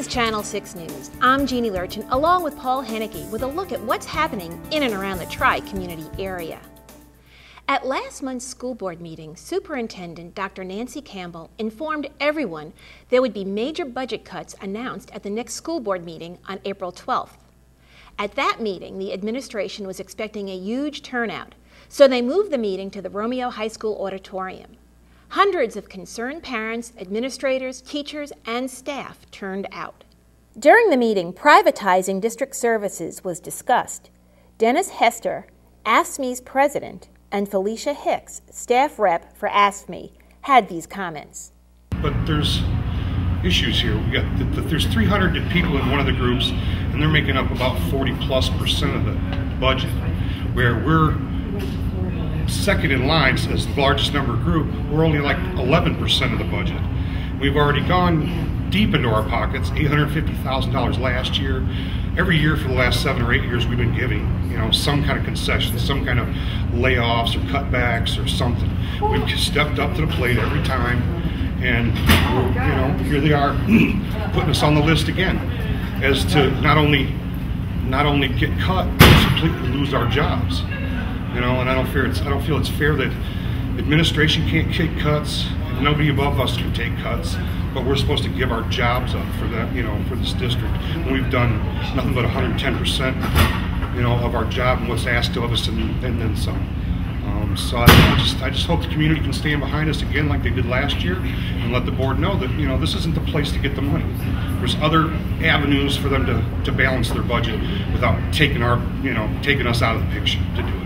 is Channel 6 News. I'm Jeannie Lurchin, along with Paul Henneke, with a look at what's happening in and around the Tri-Community area. At last month's school board meeting, Superintendent Dr. Nancy Campbell informed everyone there would be major budget cuts announced at the next school board meeting on April 12th. At that meeting, the administration was expecting a huge turnout, so they moved the meeting to the Romeo High School auditorium. Hundreds of concerned parents, administrators, teachers, and staff turned out. During the meeting, privatizing district services was discussed. Dennis Hester, AFSCME's president, and Felicia Hicks, staff rep for AFSCME, had these comments. But there's issues here. There's 300 people in one of the groups, and they're making up about 40+% of the budget, where we're second in line as the largest number group. We're only like 11% of the budget. We've already gone deep into our pockets, $850,000 last year. Every year for the last 7 or 8 years we've been giving, some kind of concession, some kind of layoffs or cutbacks or something. We've stepped up to the plate every time, and here they are putting us on the list again, as to not only get cut, but completely lose our jobs. And I don't feel it's fair that administration can't take cuts, and nobody above us can take cuts, but we're supposed to give our jobs up for that, for this district. And we've done nothing but 110%, of our job and what's asked of us, and then some. So I just hope the community can stand behind us again like they did last year, and let the board know that this isn't the place to get the money. There's other avenues for them to balance their budget without taking us out of the picture to do it.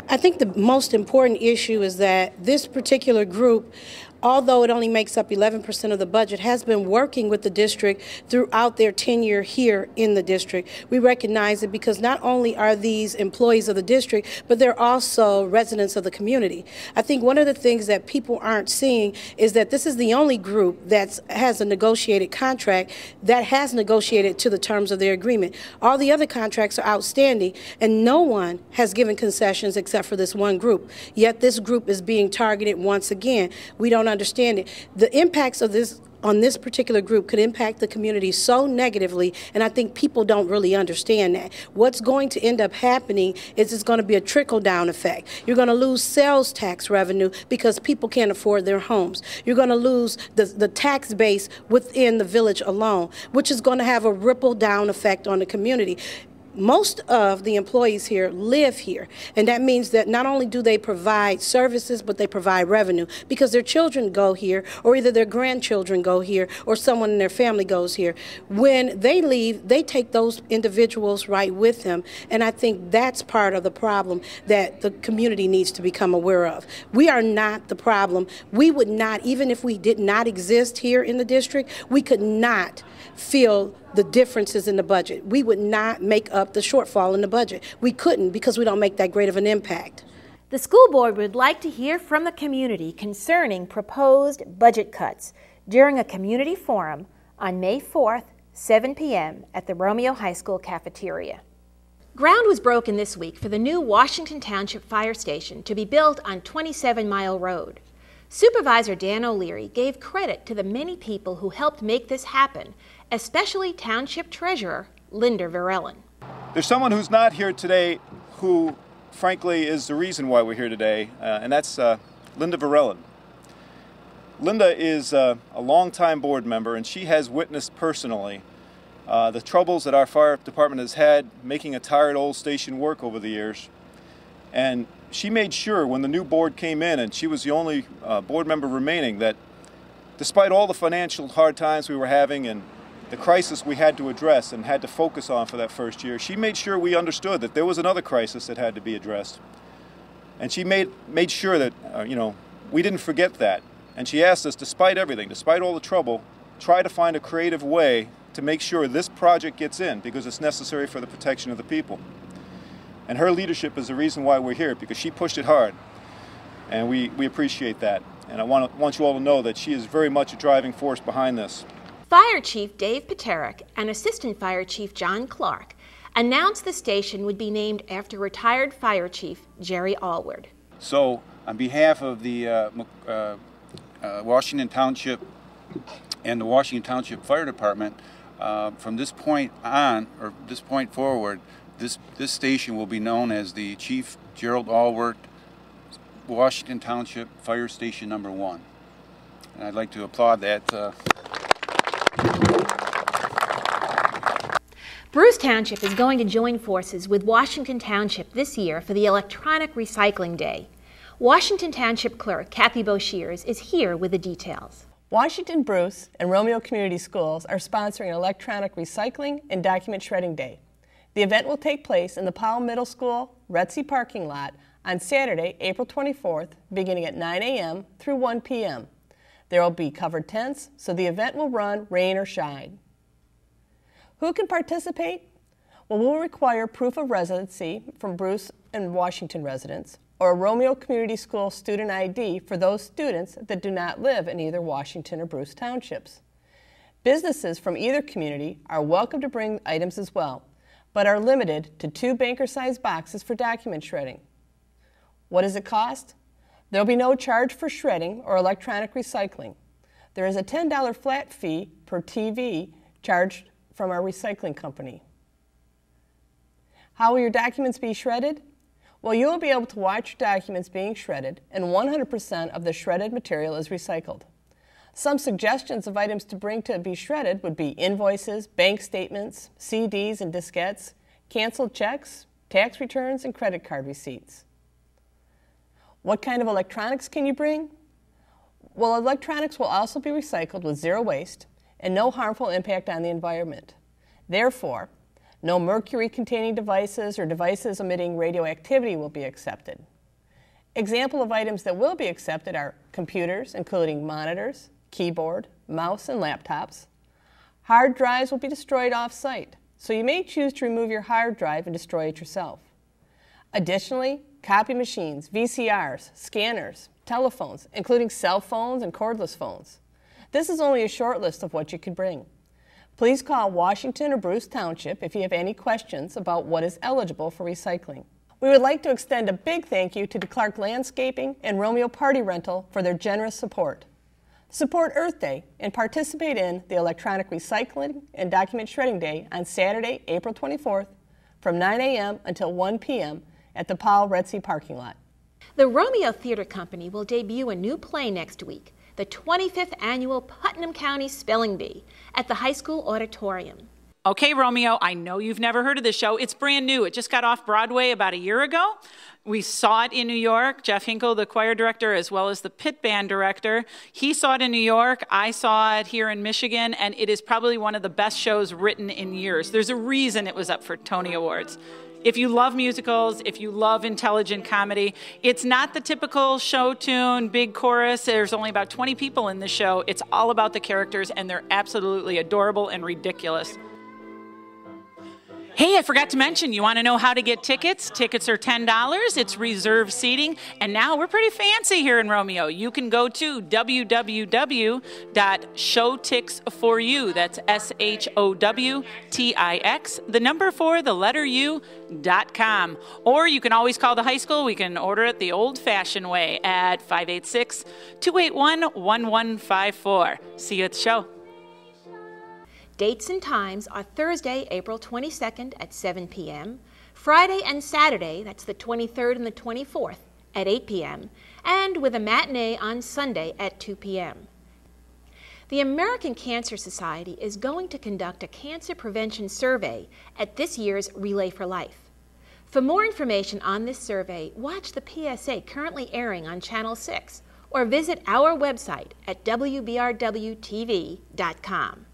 I think the most important issue is that this particular group, although it only makes up 11% of the budget, has been working with the district throughout their tenure here in the district. We recognize it because not only are these employees of the district, but they're also residents of the community. I think one of the things that people aren't seeing is that this is the only group that has a negotiated contract that has negotiated to the terms of their agreement. All the other contracts are outstanding, and no one has given concessions except for this one group. Yet this group is being targeted once again. We don't understand it. The impacts of this on this particular group could impact the community so negatively, and I think people don't really understand that. What's going to end up happening is it's going to be a trickle-down effect. You're going to lose sales tax revenue because people can't afford their homes. You're going to lose the tax base within the village alone, which is going to have a ripple-down effect on the community. Most of the employees here live here, and that means that not only do they provide services, but they provide revenue because their children go here, or either their grandchildren go here, or someone in their family goes here. When they leave, they take those individuals right with them, and I think that's part of the problem that the community needs to become aware of. We are not the problem. We would not, even if we did not exist here in the district, we could not feel the differences in the budget. We would not make up the shortfall in the budget. We couldn't because we don't make that great of an impact. The school board would like to hear from the community concerning proposed budget cuts during a community forum on May 4th, 7 p.m. at the Romeo High School cafeteria. Ground was broken this week for the new Washington Township Fire Station to be built on 27 Mile Road. Supervisor Dan O'Leary gave credit to the many people who helped make this happen, especially Township Treasurer Linda Varellin. There's someone who's not here today who, frankly, is the reason why we're here today, and that's Linda Varellin. Linda is a longtime board member, and she has witnessed personally the troubles that our fire department has had making a tired old station work over the years. And she made sure when the new board came in, and she was the only board member remaining, that despite all the financial hard times we were having and the crisis we had to address and had to focus on for that first year, she made sure we understood that there was another crisis that had to be addressed. And she made sure that we didn't forget that. And she asked us, despite everything, despite all the trouble, try to find a creative way to make sure this project gets in because it's necessary for the protection of the people. And her leadership is the reason why we're here, because she pushed it hard. And we appreciate that. And I want you all to know that she is very much a driving force behind this. Fire Chief Dave Paterick and Assistant Fire Chief John Clark announced the station would be named after retired Fire Chief Jerry Allward. So, on behalf of the Washington Township and the Washington Township Fire Department, From this point on, or this point forward, this station will be known as the Chief Gerald Allward Washington Township Fire Station Number 1. And I'd like to applaud that. Bruce Township is going to join forces with Washington Township this year for the Electronic Recycling Day. Washington Township Clerk Kathy Bosheers is here with the details. Washington, Bruce, and Romeo Community Schools are sponsoring Electronic Recycling and Document Shredding Day. The event will take place in the Powell Middle School Varsity parking lot on Saturday, April 24th, beginning at 9 a.m. through 1 p.m. There will be covered tents, so the event will run rain or shine. Who can participate? Well, we'll require proof of residency from Bruce and Washington residents, or a Romeo Community School student ID for those students that do not live in either Washington or Bruce townships. Businesses from either community are welcome to bring items as well, but are limited to 2 banker-sized boxes for document shredding. What does it cost? There will be no charge for shredding or electronic recycling. There is a $10 flat fee per TV charged from our recycling company. How will your documents be shredded? Well, you will be able to watch your documents being shredded, and 100% of the shredded material is recycled. Some suggestions of items to bring to be shredded would be invoices, bank statements, CDs and diskettes, canceled checks, tax returns, and credit card receipts. What kind of electronics can you bring? Well, electronics will also be recycled with zero waste and no harmful impact on the environment. Therefore, no mercury-containing devices or devices emitting radioactivity will be accepted. Example of items that will be accepted are computers, including monitors, keyboard, mouse, and laptops. Hard drives will be destroyed off-site, so you may choose to remove your hard drive and destroy it yourself. Additionally, copy machines, VCRs, scanners, telephones, including cell phones and cordless phones. This is only a short list of what you can bring. Please call Washington or Bruce Township if you have any questions about what is eligible for recycling. We would like to extend a big thank you to DeClark Landscaping and Romeo Party Rental for their generous support. Support Earth Day and participate in the Electronic Recycling and Document Shredding Day on Saturday, April 24th from 9 a.m. until 1 p.m. at the Powell Varsity parking lot. The Romeo Theatre Company will debut a new play next week, the 25th Annual Putnam County Spelling Bee, at the high school auditorium. Okay, Romeo, I know you've never heard of this show. It's brand new. It just got off Broadway about a year ago. We saw it in New York. Jeff Hinkle, the choir director, as well as the pit band director. He saw it in New York. I saw it here in Michigan, and it is probably one of the best shows written in years. There's a reason it was up for Tony Awards. If you love musicals, if you love intelligent comedy, it's not the typical show tune, big chorus. There's only about 20 people in the show. It's all about the characters, and they're absolutely adorable and ridiculous. Hey, I forgot to mention, you want to know how to get tickets? Tickets are $10. It's reserved seating. And now we're pretty fancy here in Romeo. You can go to www.showtix4u. That's SHOWTIX, the number 4, the letter U.com. Or you can always call the high school. We can order it the old-fashioned way at 586-281-1154. See you at the show. Dates and times are Thursday, April 22nd at 7 p.m., Friday and Saturday, that's the 23rd and the 24th, at 8 p.m., and with a matinee on Sunday at 2 p.m. The American Cancer Society is going to conduct a cancer prevention survey at this year's Relay for Life. For more information on this survey, watch the PSA currently airing on Channel 6 or visit our website at WBRWTV.com.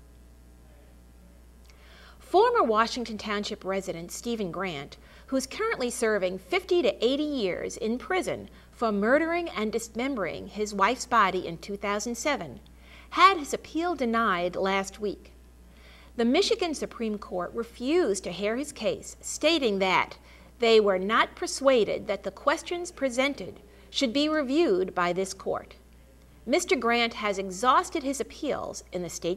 Former Washington Township resident Stephen Grant, who's currently serving 50 to 80 years in prison for murdering and dismembering his wife's body in 2007, had his appeal denied last week. The Michigan Supreme Court refused to hear his case, stating that they were not persuaded that the questions presented should be reviewed by this court. Mr. Grant has exhausted his appeals in the state